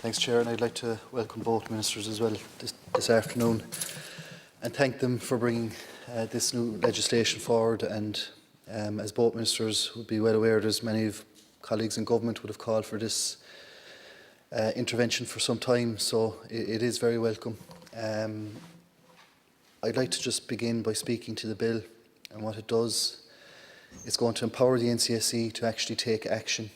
Thanks, Chair, and I'd like to welcome both ministers as well this afternoon and thank them for bringing this new legislation forward. And as both ministers would be well aware, there's many of colleagues in government would have called for this intervention for some time, so it is very welcome. I'd like to just begin by speaking to the bill and what it does. It's going to empower the NCSE to actually take action.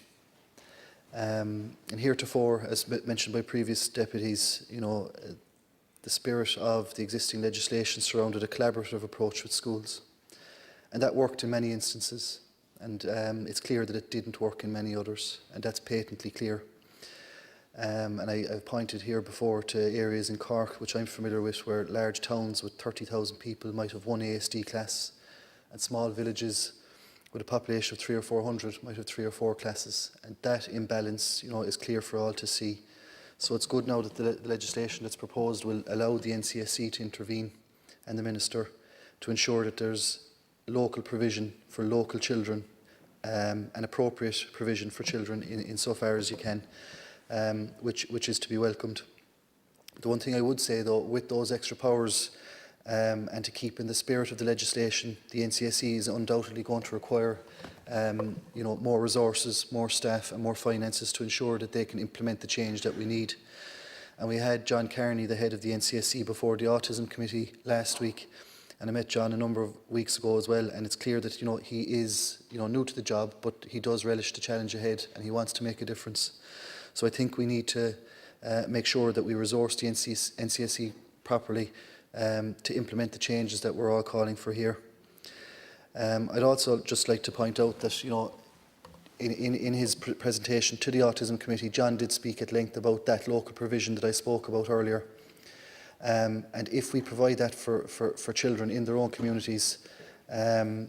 And heretofore, as mentioned by previous deputies, the spirit of the existing legislation surrounded a collaborative approach with schools. And that worked in many instances. And it's clear that it didn't work in many others. And that's patently clear. And I've pointed here before to areas in Cork, which I'm familiar with, where large towns with 30,000 people might have one ASD class, and small villages with a population of 300 or 400 might have 3 or 4 classes. And that imbalance, is clear for all to see. So it's good now that the legislation that's proposed will allow the NCSE to intervene and the Minister to ensure that there's local provision for local children, and appropriate provision for children insofar as you can, which is to be welcomed. The one thing I would say, though, with those extra powers, and to keep in the spirit of the legislation, the NCSE is undoubtedly going to require more resources, more staff and more finances to ensure that they can implement the change that we need. And we had John Carney, the head of the NCSE, before the Autism Committee last week, and I met John a number of weeks ago as well, and it's clear that he is new to the job, but he does relish the challenge ahead and he wants to make a difference. So I think we need to make sure that we resource the NCSE properly to implement the changes that we're all calling for here. I'd also just like to point out that, in his presentation to the Autism Committee, John did speak at length about that local provision that I spoke about earlier. And if we provide that for children in their own communities, I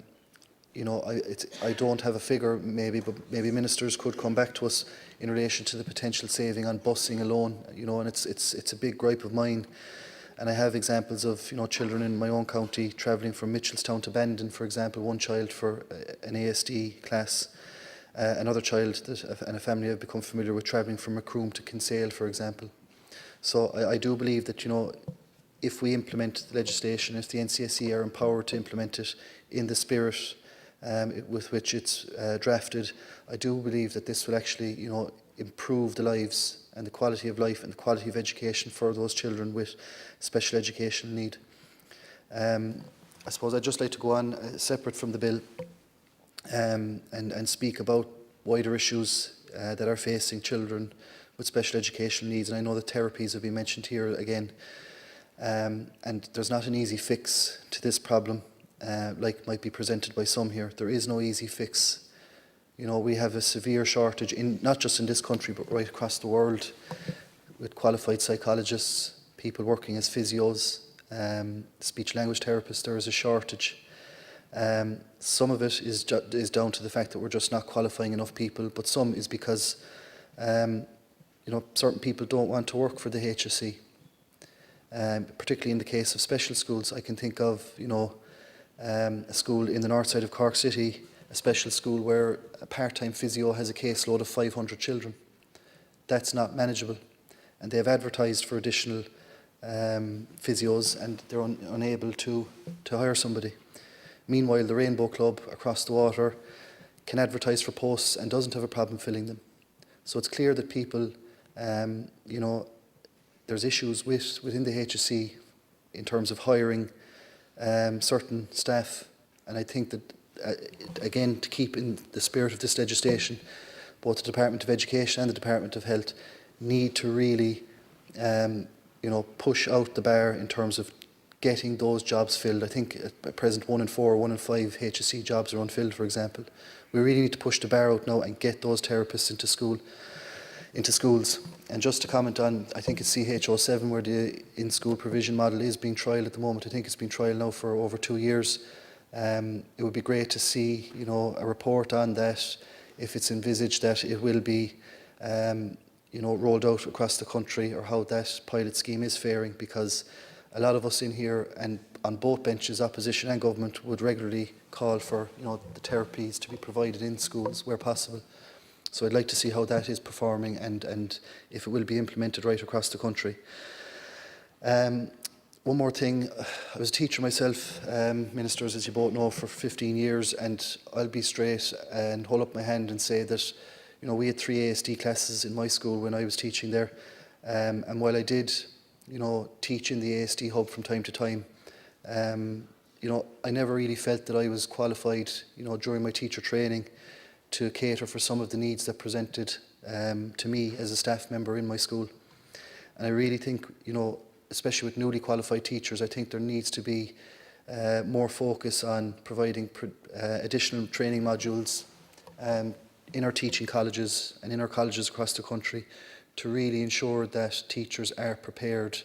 don't have a figure maybe, but maybe ministers could come back to us in relation to the potential saving on busing alone, and it's a big gripe of mine. And I have examples of children in my own county travelling from Mitchelstown to Bandon, for example, one child for an ASD class, another child and a family I've become familiar with travelling from Macroom to Kinsale, for example. So I do believe that if we implement the legislation, if the NCSE are empowered to implement it in the spirit with which it's drafted, I do believe that this will actually improve the lives and the quality of life and the quality of education for those children with special educational need. I suppose I'd just like to go on separate from the bill and speak about wider issues that are facing children with special educational needs. And I know that therapies have been mentioned here again. And there's not an easy fix to this problem, like might be presented by some here. There is no easy fix. We have a severe shortage, not just in this country, but right across the world, with qualified psychologists, people working as physios, speech-language therapists. There is a shortage. Some of it is down to the fact that we're just not qualifying enough people, but some is because certain people don't want to work for the HSE. Particularly in the case of special schools, I can think of a school in the north side of Cork City, a special school where a part-time physio has a caseload of 500 children. That's not manageable. And they've advertised for additional physios and they're unable to hire somebody. Meanwhile, the Rainbow Club across the water can advertise for posts and doesn't have a problem filling them. So it's clear that people, there's issues within the HSE in terms of hiring certain staff. And I think that again, to keep in the spirit of this legislation, both the Department of Education and the Department of Health need to really, push out the bar in terms of getting those jobs filled. I think at present 1 in 4, 1 in 5 HSE jobs are unfilled, for example. We really need to push the bar out now and get those therapists into schools. And just to comment on, I think it's CH07 where the in-school provision model is being trialled at the moment. I think it's been trialled now for over 2 years. It would be great to see, a report on that, if it's envisaged that it will be, rolled out across the country, or how that pilot scheme is faring, because a lot of us in here and on both benches, opposition and government, would regularly call for, the therapies to be provided in schools where possible. So I'd like to see how that is performing and if it will be implemented right across the country. One more thing, I was a teacher myself, ministers, as you both know, for 15 years, and I'll be straight and hold up my hand and say that, you know, we had 3 ASD classes in my school when I was teaching there, and while I did, you know, teach in the ASD hub from time to time, you know, I never really felt that I was qualified, you know, during my teacher training to cater for some of the needs that presented to me as a staff member in my school. And I really think, you know, especially with newly qualified teachers, I think there needs to be more focus on providing additional training modules in our teaching colleges and in our colleges across the country to really ensure that teachers are prepared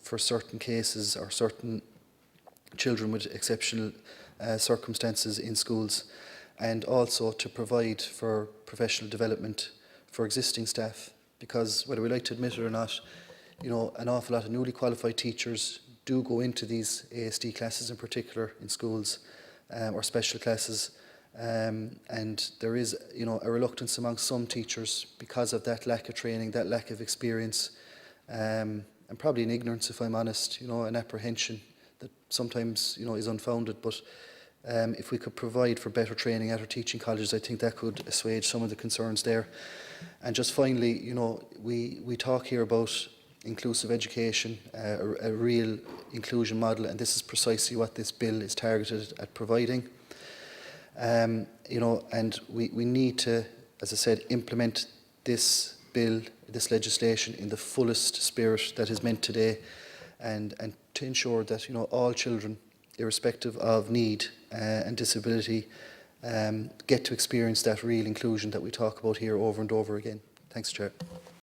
for certain cases or certain children with exceptional circumstances in schools, and also to provide for professional development for existing staff, because whether we like to admit it or not, you know, an awful lot of newly qualified teachers do go into these ASD classes in particular in schools or special classes, and there is, you know, a reluctance among some teachers because of that lack of training, that lack of experience, and probably an ignorance, if I'm honest, you know, an apprehension that sometimes, you know, is unfounded. But if we could provide for better training at our teaching colleges, I think that could assuage some of the concerns there. And just finally, you know, we talk here about inclusive education, a real inclusion model, and this is precisely what this bill is targeted at providing. You know, and we need to, as I said, implement this bill, this legislation in the fullest spirit that is meant today, and to ensure that, you know, all children, irrespective of need and disability, get to experience that real inclusion that we talk about here over and over again. Thanks, Chair.